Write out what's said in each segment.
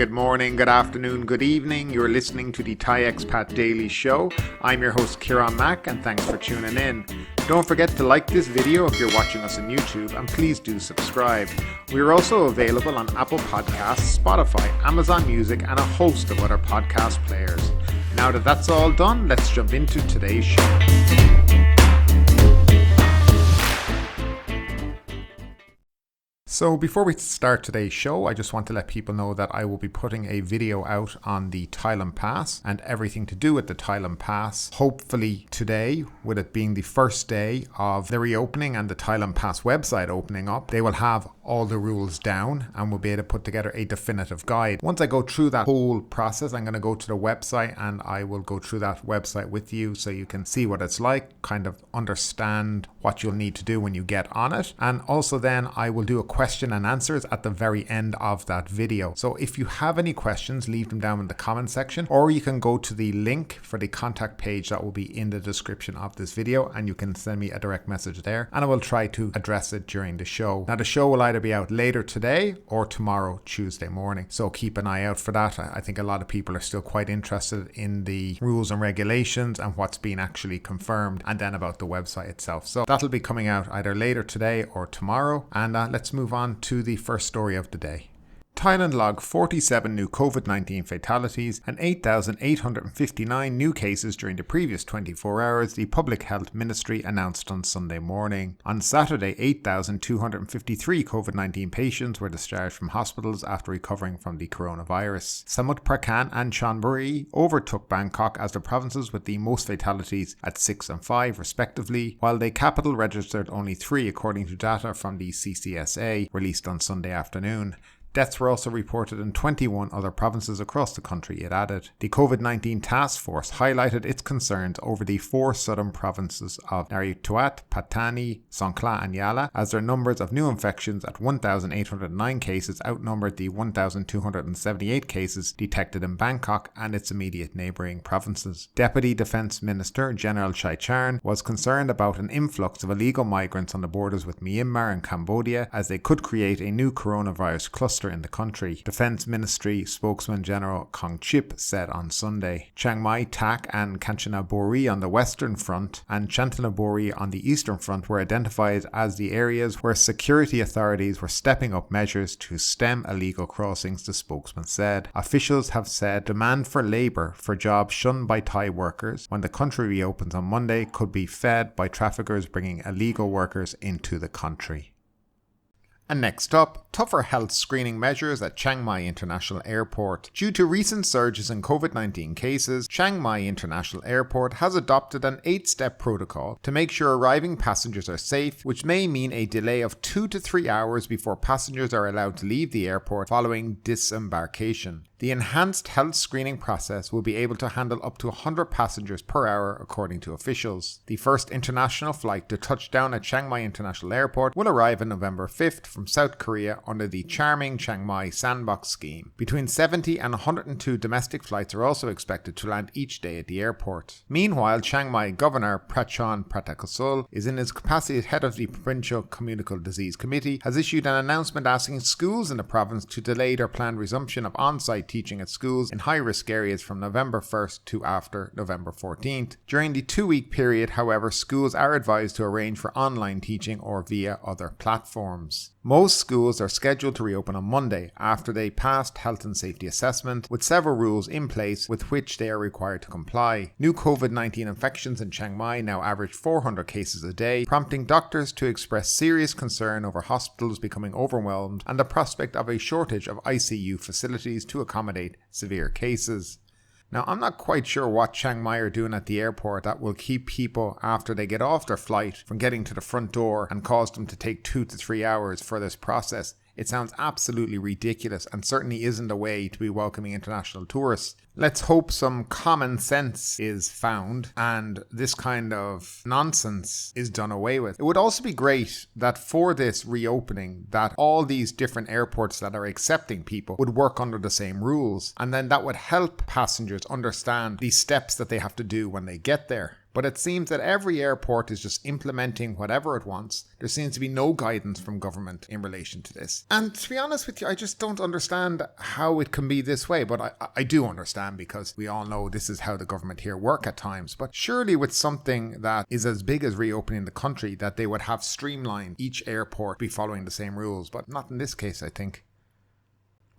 good morning, good afternoon, good evening. You're listening to the Thai Expat Daily Show. I'm your host Kieran Mack and thanks for tuning in. Don't forget to like this video if you're watching us on YouTube and please do subscribe. We are also available on Apple Podcasts, Spotify, Amazon Music and a host of other podcast players. Now that that's all done, let's jump into today's show. So before we start today's show, I just want to let people know that I will be putting a video out on the Thailand Pass and everything to do with the Thailand Pass. Hopefully today, with it being the first day of the reopening and the Thailand Pass website opening up, they will have all the rules down and we'll be able to put together a definitive guide. Once I go through that whole process, I'm going to go to the website and I will go through that website with you so you can see what it's like, kind of understand what you'll need to do when you get on it. And also then I will do a question and answers at the very end of that video. So if you have any questions, leave them down in the comment section, or you can go to the link for the contact page that will be in the description of this video and you can send me a direct message there and I will try to address it during the show. Now the show will either be out later today or tomorrow, Tuesday morning. So keep an eye out for that. I think a lot of people are still quite interested in the rules and regulations and what's been actually confirmed and then about the website itself. So that'll be coming out either later today or tomorrow. And let's move on to the first story of the day. Thailand logged 47 new COVID-19 fatalities and 8,859 new cases during the previous 24 hours, the Public Health Ministry announced on Sunday morning. On Saturday, 8,253 COVID-19 patients were discharged from hospitals after recovering from the coronavirus. Samut Prakan and Chonburi overtook Bangkok as the provinces with the most fatalities at 6 and 5 respectively, while the capital registered only 3 according to data from the CCSA released on Sunday afternoon. Deaths were also reported in 21 other provinces across the country, it added. The COVID-19 task force highlighted its concerns over the 4 southern provinces of Narithuat, Pattaya, Songkhla and Yala, as their numbers of new infections at 1,809 cases outnumbered the 1,278 cases detected in Bangkok and its immediate neighbouring provinces. Deputy Defence Minister General Chai Charn was concerned about an influx of illegal migrants on the borders with Myanmar and Cambodia as they could create a new coronavirus cluster in the country. Defence Ministry spokesman General Kong Chip said on Sunday. Chiang Mai, Tak and Kanchanaburi on the western front and Chantanaburi on the eastern front were identified as the areas where security authorities were stepping up measures to stem illegal crossings, the spokesman said. Officials have said demand for labour for jobs shunned by Thai workers when the country reopens on Monday could be fed by traffickers bringing illegal workers into the country. And next up, tougher health screening measures at Chiang Mai International Airport. Due to recent surges in COVID-19 cases, Chiang Mai International Airport has adopted an 8-step protocol to make sure arriving passengers are safe, which may mean a delay of 2 to 3 hours before passengers are allowed to leave the airport following disembarkation. The enhanced health screening process will be able to handle up to 100 passengers per hour, according to officials. The first international flight to touch down at Chiang Mai International Airport will arrive on November 5th from South Korea under the charming Chiang Mai Sandbox scheme. Between 70 and 102 domestic flights are also expected to land each day at the airport. Meanwhile, Chiang Mai Governor Prachon Pratakosol is in his capacity as head of the Provincial Communicable Disease Committee, has issued an announcement asking schools in the province to delay their planned resumption of on-site teaching at schools in high-risk areas from November 1st to after November 14th. During the 2-week period, however, schools are advised to arrange for online teaching or via other platforms. Most schools are scheduled to reopen on Monday after they passed health and safety assessment, with several rules in place with which they are required to comply. New COVID-19 infections in Chiang Mai now average 400 cases a day, prompting doctors to express serious concern over hospitals becoming overwhelmed and the prospect of a shortage of ICU facilities to accommodate severe cases. Now, I'm not quite sure what Chiang Mai are doing at the airport that will keep people after they get off their flight from getting to the front door and cause them to take 2 to 3 hours for this process. It sounds absolutely ridiculous and certainly isn't a way to be welcoming international tourists. Let's hope some common sense is found and this kind of nonsense is done away with. It would also be great that for this reopening that all these different airports that are accepting people would work under the same rules, and then that would help passengers understand the steps that they have to do when they get there. But it seems that every airport is just implementing whatever it wants. There seems to be no guidance from government in relation to this. And to be honest with you, I just don't understand how it can be this way. But I do understand, because we all know this is how the government here work at times. But surely with something that is as big as reopening the country, that they would have streamlined each airport be following the same rules. But not in this case, I think.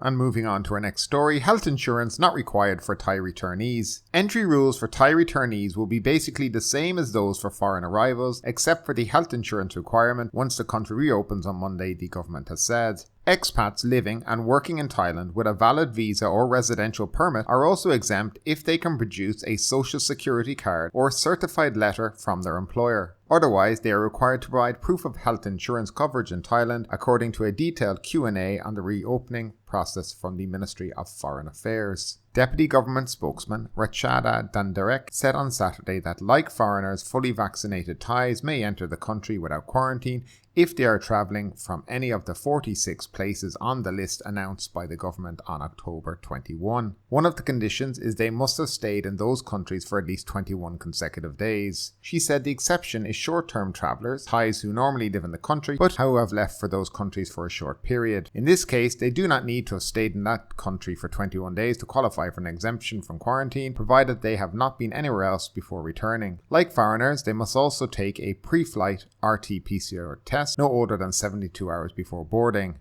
And moving on to our next story, health insurance not required for Thai returnees. Entry rules for Thai returnees will be basically the same as those for foreign arrivals, except for the health insurance requirement once the country reopens on Monday, the government has said. Expats living and working in Thailand with a valid visa or residential permit are also exempt if they can produce a social security card or certified letter from their employer. Otherwise, they are required to provide proof of health insurance coverage in Thailand, according to a detailed Q&A on the reopening process from the Ministry of Foreign Affairs. Deputy Government Spokesman Ratchada Dandarek said on Saturday that, like foreigners, fully vaccinated Thais may enter the country without quarantine if they are travelling from any of the 46 places on the list announced by the government on October 21. One of the conditions is they must have stayed in those countries for at least 21 consecutive days. She said the exception is short-term travellers, Thais who normally live in the country but who have left for those countries for a short period. In this case, they do not need to have stayed in that country for 21 days to qualify for an exemption from quarantine, provided they have not been anywhere else before returning. Like foreigners, they must also take a pre-flight RT-PCR test no older than 72 hours before boarding.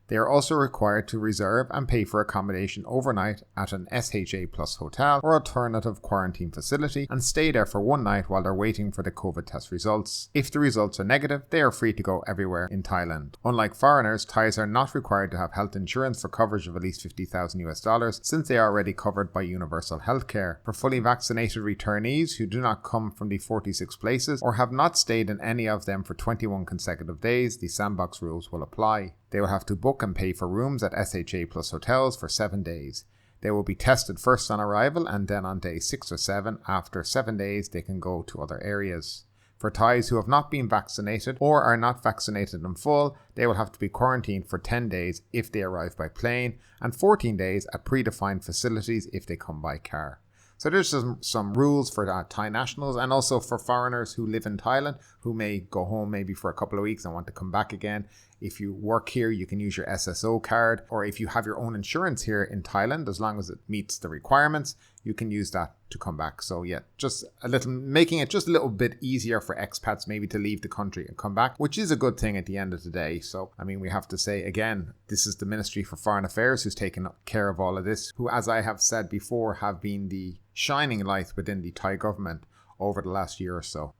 They are also required to reserve and pay for accommodation overnight at an SHA Plus hotel or alternative quarantine facility and stay there for one night while they're waiting for the COVID test results. If the results are negative, they are free to go everywhere in Thailand. Unlike foreigners, Thais are not required to have health insurance for coverage of at least $50,000 since they are already covered by universal healthcare. For fully vaccinated returnees who do not come from the 46 places or have not stayed in any of them for 21 consecutive days, the sandbox rules will apply. They will have to book and pay for rooms at SHA Plus hotels for 7 days. They will be tested first on arrival and then on day 6 or 7. After 7 days, they can go to other areas. For Thais who have not been vaccinated or are not vaccinated in full, they will have to be quarantined for 10 days if they arrive by plane and 14 days at predefined facilities if they come by car. So there's some rules for Thai nationals and also for foreigners who live in Thailand who may go home maybe for a couple of weeks and want to come back again. If you work here, you can use your SSO card, or if you have your own insurance here in Thailand, as long as it meets the requirements, you can use that to come back. So yeah, just making it just a little bit easier for expats maybe to leave the country and come back, which is a good thing at the end of the day. So, I mean, we have to say again, this is the Ministry for Foreign Affairs who's taken care of all of this, who, as I have said before, have been the shining light within the Thai government over the last year or so.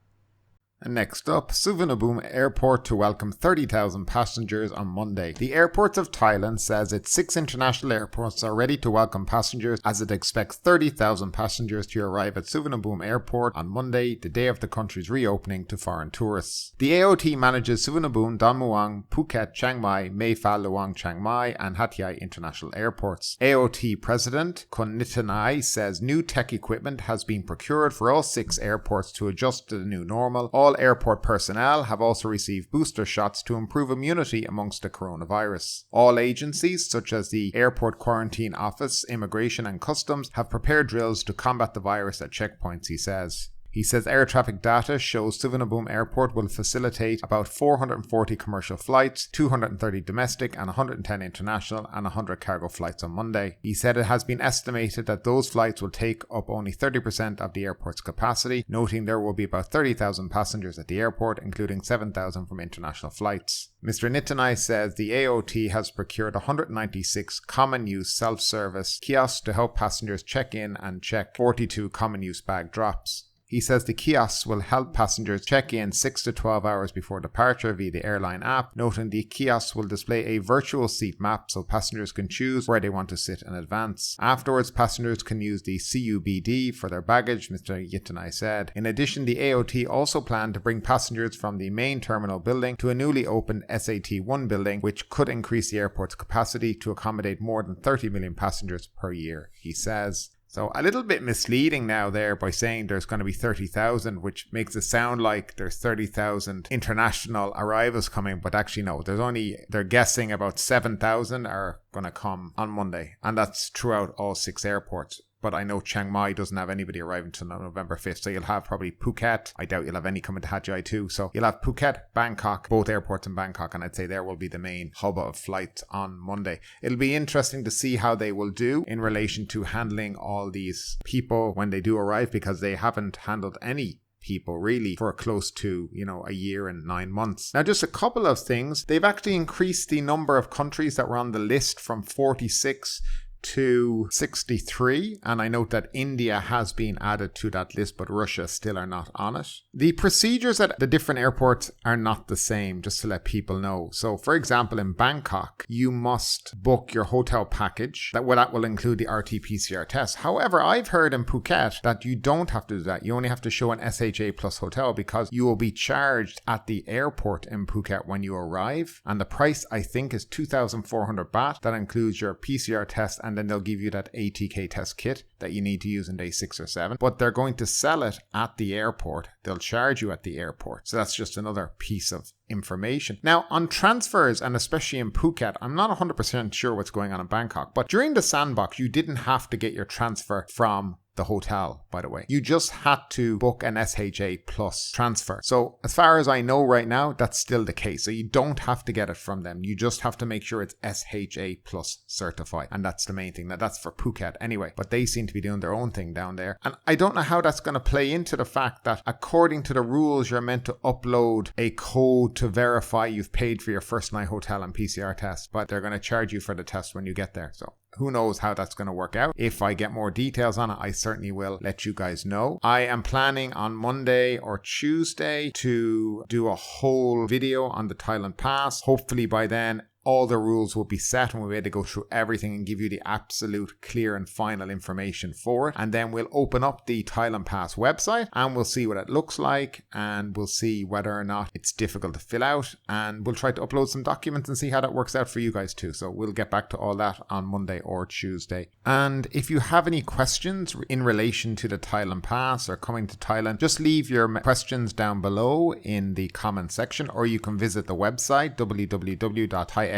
And next up, Suvarnabhumi Airport to welcome 30,000 passengers on Monday. The Airports of Thailand says its 6 international airports are ready to welcome passengers as it expects 30,000 passengers to arrive at Suvarnabhumi Airport on Monday, the day of the country's reopening to foreign tourists. The AOT manages Suvarnabhumi, Don Muang, Phuket, Chiang Mai, Mae Pha Luang Chiang Mai and Pattaya international airports. AOT President Nitinai says new tech equipment has been procured for all 6 airports to adjust to the new normal. All airport personnel have also received booster shots to improve immunity amongst the coronavirus. All agencies, such as the Airport Quarantine Office, Immigration and Customs, have prepared drills to combat the virus at checkpoints, he says. He says air traffic data shows Suvarnabhumi Airport will facilitate about 440 commercial flights, 230 domestic and 110 international and 100 cargo flights on Monday. He said it has been estimated that those flights will take up only 30% of the airport's capacity, noting there will be about 30,000 passengers at the airport, including 7,000 from international flights. Mr. Nitinai says the AOT has procured 196 common-use self-service kiosks to help passengers check in and check 42 common-use bag drops. He says the kiosks will help passengers check in 6 to 12 hours before departure via the airline app, noting the kiosks will display a virtual seat map so passengers can choose where they want to sit in advance. Afterwards, passengers can use the CUBD for their baggage, Mr. Yitanai said. In addition, the AOT also planned to bring passengers from the main terminal building to a newly opened SAT-1 building, which could increase the airport's capacity to accommodate more than 30 million passengers per year, he says. So a little bit misleading now there by saying there's going to be 30,000, which makes it sound like there's 30,000 international arrivals coming, but actually no, they're guessing about 7,000 are going to come on Monday, and that's throughout all 6 airports. but I know Chiang Mai doesn't have anybody arriving until November 5th. So you'll have probably Phuket. I doubt you'll have any coming to Hat too. So you'll have Phuket, Bangkok, both airports in Bangkok, and I'd say there will be the main hub of flights on Monday. It'll be interesting to see how they will do in relation to handling all these people when they do arrive, because they haven't handled any people really for close to, a year and 9 months. Now, just a couple of things. They've actually increased the number of countries that were on the list from 46 to 63, and I note that India has been added to that list, but Russia still are not on it. The procedures at the different airports are not the same, just to let people know. So for example, in Bangkok, you must book your hotel package. That will include the RT-PCR test. However, I've heard in Phuket that you don't have to do that. You only have to show an SHA plus hotel, because you will be charged at the airport in Phuket when you arrive, and the price I think is 2,400 baht. That includes your PCR test, and then they'll give you that ATK test kit that you need to use in day 6 or 7. But they're going to sell it at the airport. They'll charge you at the airport. So that's just another piece of information. Now, on transfers, and especially in Phuket, I'm not 100% sure what's going on in Bangkok, but during the sandbox, you didn't have to get your transfer from the hotel, by the way. You just had to book an SHA plus transfer. So as far as I know right now, that's still the case. So you don't have to get it from them. You just have to make sure it's SHA plus certified. And that's the main thing. Now that's for Phuket anyway, but they seem to be doing their own thing down there. And I don't know how that's going to play into the fact that according to the rules, you're meant to upload a code to verify you've paid for your first night hotel and PCR test, but they're going to charge you for the test when you get there. So who knows how that's going to work out. If I get more details on it, I certainly will let you guys know. I am planning on Monday or Tuesday to do a whole video on the Thailand Pass. Hopefully by then, all the rules will be set and we'll be able to go through everything and give you the absolute clear and final information for it. And then we'll open up the Thailand Pass website and we'll see what it looks like, and we'll see whether or not it's difficult to fill out, and we'll try to upload some documents and see how that works out for you guys too. So we'll get back to all that on Monday or Tuesday. And if you have any questions in relation to the Thailand Pass or coming to Thailand, just leave your questions down below in the comment section, or you can visit the website www.ThaiExpatDailyShow.com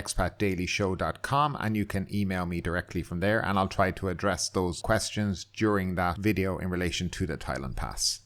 and you can email me directly from there, and I'll try to address those questions during that video in relation to the Thailand Pass.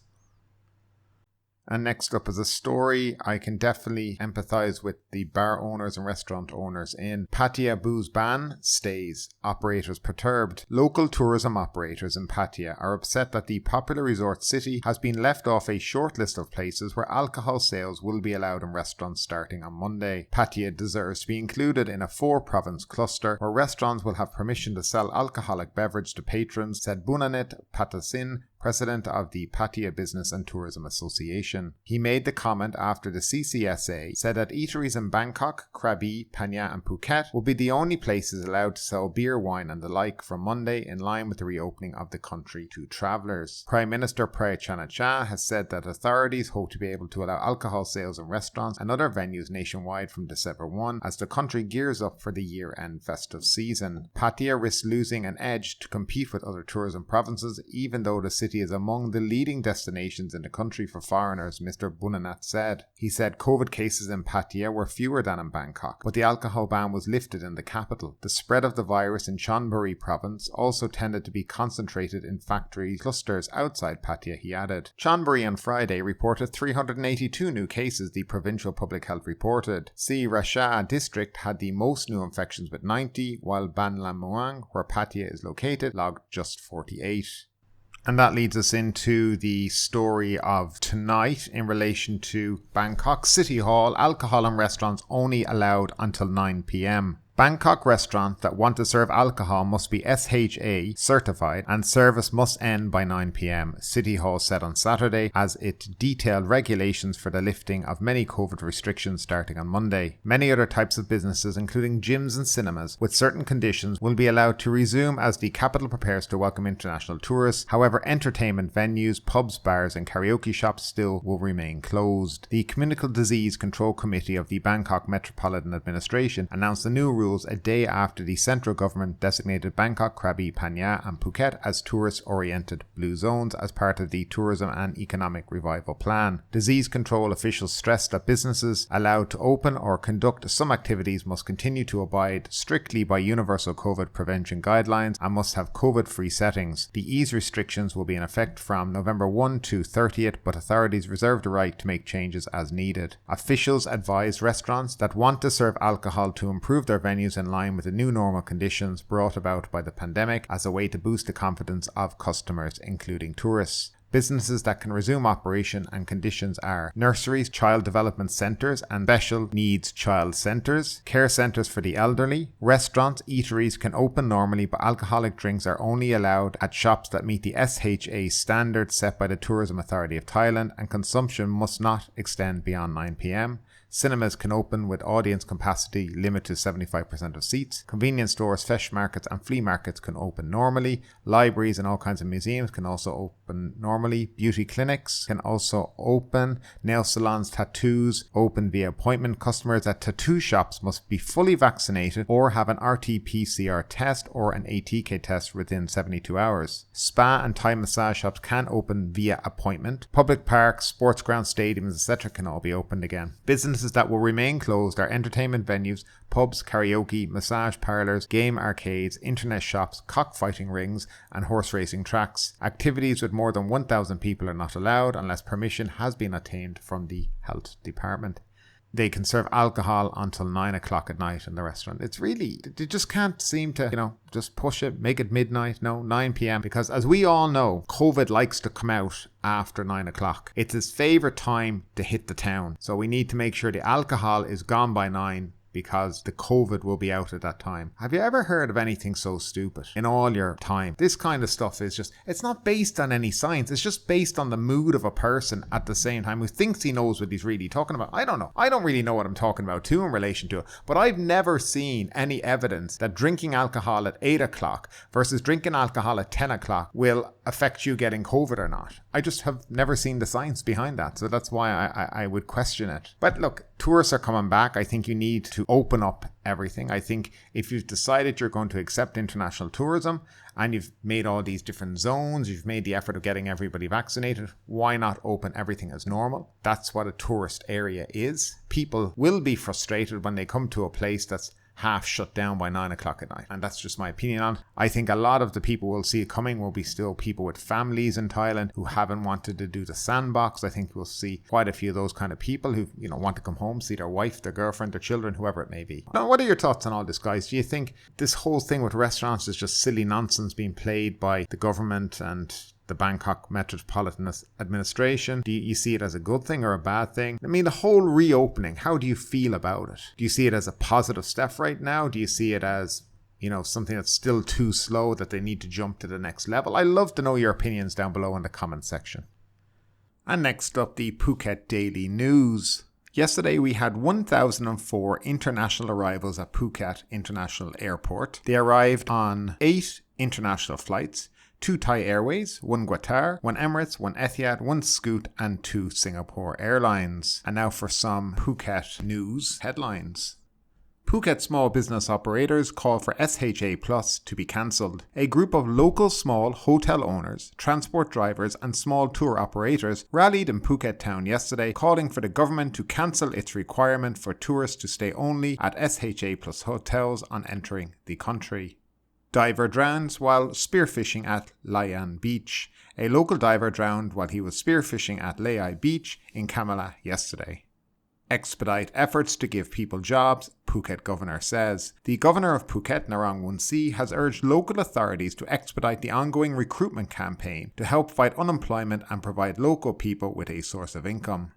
And next up is a story I can definitely empathize with the bar owners and restaurant owners in. Pattaya booze ban stays, operators perturbed. Local tourism operators in Pattaya are upset that the popular resort city has been left off a short list of places where alcohol sales will be allowed in restaurants starting on Monday. Pattaya deserves to be included in a 4-province cluster where restaurants will have permission to sell alcoholic beverage to patrons, said Bunanit Patasin, president of the Pattaya Business and Tourism Association. He made the comment after the CCSA said that eateries in Bangkok, Krabi, Phaya and Phuket will be the only places allowed to sell beer, wine and the like from Monday, in line with the reopening of the country to travellers. Prime Minister Prayut Chan-o-cha has said that authorities hope to be able to allow alcohol sales in restaurants and other venues nationwide from December 1 as the country gears up for the year-end festive season. Pattaya risks losing an edge to compete with other tourism provinces, even though the city is among the leading destinations in the country for foreigners, Mr. Bunanat said. He said COVID cases in Pattaya were fewer than in Bangkok, but the alcohol ban was lifted in the capital. The spread of the virus in Chonburi province also tended to be concentrated in factory clusters outside Pattaya, he added. Chonburi on Friday reported 382 new cases, the provincial public health reported. SHA district had the most new infections with 90, while Ban Lamuang, where Pattaya is located, logged just 48. And that leads us into the story of tonight in relation to Bangkok City Hall. Alcohol in restaurants only allowed until 9 p.m. Bangkok restaurants that want to serve alcohol must be SHA certified and service must end by 9 p.m, City Hall said on Saturday as it detailed regulations for the lifting of many COVID restrictions starting on Monday. Many other types of businesses, including gyms and cinemas, with certain conditions, will be allowed to resume as the capital prepares to welcome international tourists. However, entertainment venues, pubs, bars and karaoke shops still will remain closed. The Communicable Disease Control Committee of the Bangkok Metropolitan Administration announced the new rules rules a day after the central government designated Bangkok, Krabi, Pattaya and Phuket as tourist-oriented blue zones as part of the Tourism and Economic Revival Plan. Disease control officials stressed that businesses allowed to open or conduct some activities must continue to abide strictly by universal COVID prevention guidelines and must have COVID-free settings. The ease restrictions will be in effect from November 1 to 30th, but authorities reserve the right to make changes as needed. Officials advised restaurants that want to serve alcohol to improve their venues in line with the new normal conditions brought about by the pandemic as a way to boost the confidence of customers, including tourists. Businesses that can resume operation and conditions are nurseries, child development centres and special needs child centres, care centres for the elderly. Restaurants, eateries can open normally, but alcoholic drinks are only allowed at shops that meet the SHA standards set by the Tourism Authority of Thailand, and consumption must not extend beyond 9 p.m. Cinemas can open with audience capacity limited to 75% of seats. Convenience stores, fresh markets and flea markets can open normally. Libraries and all kinds of museums can also open normally. Beauty clinics can also open. Nail salons, tattoos open via appointment. Customers at tattoo shops must be fully vaccinated or have an RT-PCR test or an ATK test within 72 hours. Spa and Thai massage shops can open via appointment. Public parks, sports grounds, stadiums, etc. can all be opened again. Businesses that will remain closed are entertainment venues, pubs, karaoke, massage parlours, game arcades, internet shops, cockfighting rings and horse racing tracks. Activities with more than 1,000 people are not allowed unless permission has been obtained from the health department. They can serve alcohol until 9 o'clock at night in the restaurant. It's really, they just can't seem to, just push it, make it midnight, 9 p.m. Because as we all know, COVID likes to come out after 9 o'clock. It's his favourite time to hit the town. So we need to make sure the alcohol is gone by 9 because the COVID will be out at that time. Have you ever heard of anything so stupid in all your time? This kind of stuff is just, it's not based on any science. It's just based on the mood of a person at the same time who thinks he knows what he's really talking about. I don't know. I don't really know what I'm talking about too in relation to it, but I've never seen any evidence that drinking alcohol at 8 o'clock versus drinking alcohol at 10 o'clock will affect you getting COVID or not. I just have never seen the science behind that. So that's why I would question it. But look, tourists are coming back. I think you need to open up everything. I think if you've decided you're going to accept international tourism and you've made all these different zones, you've made the effort of getting everybody vaccinated, why not open everything as normal? That's what a tourist area is. People will be frustrated when they come to a place that's half shut down by 9 o'clock at night. And that's just my opinion on it. I think a lot of the people we'll see coming will be still people with families in Thailand who haven't wanted to do the sandbox. I think we'll see quite a few of those kind of people who, want to come home, see their wife, their girlfriend, their children, whoever it may be. Now, what are your thoughts on all this, guys? Do you think this whole thing with restaurants is just silly nonsense being played by the government and the Bangkok Metropolitan Administration? Do you see it as a good thing or a bad thing? I mean, the whole reopening, how do you feel about it? Do you see it as a positive step right now? Do you see it as, something that's still too slow that they need to jump to the next level? I'd love to know your opinions down below in the comment section. And next up, the Phuket Daily News. Yesterday we had 1,004 international arrivals at Phuket International Airport. They arrived on 8 international flights, 2 Thai Airways, 1 Qatar, 1 Emirates, 1 Etihad, 1 Scoot and 2 Singapore Airlines. And now for some Phuket news headlines. Phuket small business operators call for SHA Plus to be cancelled. A group of local small hotel owners, transport drivers and small tour operators rallied in Phuket town yesterday, calling for the government to cancel its requirement for tourists to stay only at SHA Plus hotels on entering the country. Diver drowns while spearfishing at Layan Beach. A local diver drowned while he was spearfishing at Layan Beach in Kamala yesterday. Expedite efforts to give people jobs, Phuket governor says. The governor of Phuket, Narong Wonsi, has urged local authorities to expedite the ongoing recruitment campaign to help fight unemployment and provide local people with a source of income.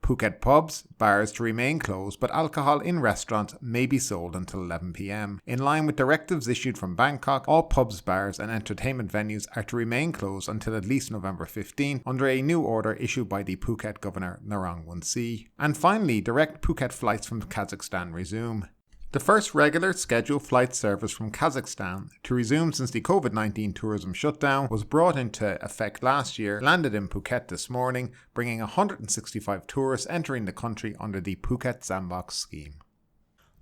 Phuket pubs, bars to remain closed, but alcohol in restaurants may be sold until 11 p.m. In line with directives issued from Bangkok, all pubs, bars and entertainment venues are to remain closed until at least November 15 under a new order issued by the Phuket governor Narong Wonsi. And finally, direct Phuket flights from Kazakhstan resume. The first regular scheduled flight service from Kazakhstan to resume since the COVID-19 tourism shutdown was brought into effect last year, landed in Phuket this morning, bringing 165 tourists entering the country under the Phuket Sandbox scheme.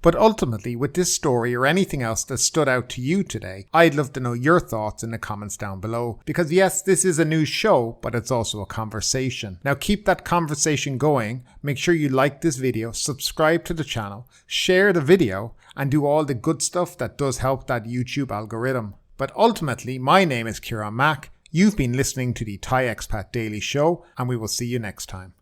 But ultimately, with this story or anything else that stood out to you today, I'd love to know your thoughts in the comments down below. Because yes, this is a news show, but it's also a conversation. Now keep that conversation going. Make sure you like this video, subscribe to the channel, share the video, and do all the good stuff that does help that YouTube algorithm. But ultimately, my name is Kieran Mack. You've been listening to the Thai Expat Daily Show, and we will see you next time.